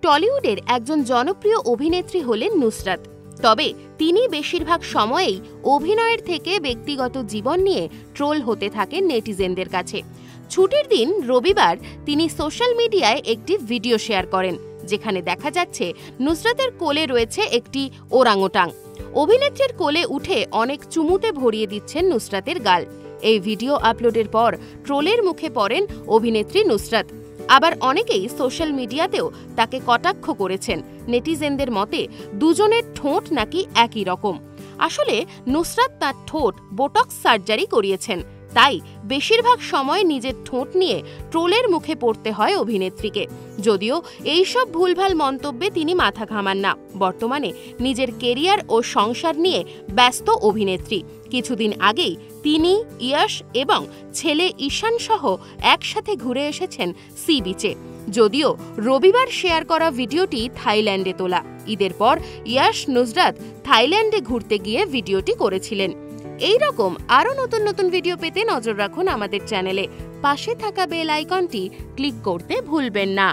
টলিউডের একজন জনপ্রিয় অভিনেত্রী হলেন নুসরাত। তবে তিনি বেশিরভাগ সময়েই অভিনয়ের থেকে ব্যক্তিগত জীবন নিয়ে ট্রোল হতে থাকেন নেটিজেনদের কাছে। ছুটির দিন রবিবার তিনি সোশ্যাল মিডিয়ায় একটি ভিডিও শেয়ার করেন, যেখানে দেখা যাচ্ছে নুসরাতের কোলে রয়েছে একটি ওরাংওটাং। অভিনেত্রীর কোলে উঠে অনেক চুমুতে ভরিয়ে দিচ্ছেন নুসরাতের গাল। এই ভিডিও আপলোডের পর ট্রোলের মুখে পড়েন অভিনেত্রী নুসরাত। আবার অনেকেই সোশ্যাল মিডিয়াতেও তাকে কটাক্ষ করেছেন। নেটিজেনদের মতে দুজনের ঠোঁট নাকি একই রকম। আসলে নুসরাত তার ঠোঁট বোটক্স সার্জারি করিয়েছেন, তাই বেশিরভাগ সময় নিজের ঠোঁট নিয়ে ট্রোলের মুখে পড়তে হয় অভিনেত্রীকে। যদিও এইসব ভুলভাল মন্তব্যে তিনি মাথা ঘামান না। বর্তমানে নিজের কেরিয়ার ও সংসার নিয়ে ব্যস্ত অভিনেত্রী। কিছুদিন আগেই তিনি, ইয়াশ এবং ছেলে ঈশান সহ একসাথে ঘুরে এসেছেন সি বিচে। যদিও রবিবার শেয়ার করা ভিডিওটি থাইল্যান্ডে তোলা। ঈদের পর ইয়াশ নুসরাত থাইল্যান্ডে ঘুরতে গিয়ে ভিডিওটি করেছিলেন। এই রকম আরও নতুন নতুন ভিডিও পেতে নজর রাখুন আমাদের চ্যানেলে। পাশে থাকা বেল আইকনটি ক্লিক করতে ভুলবেন না।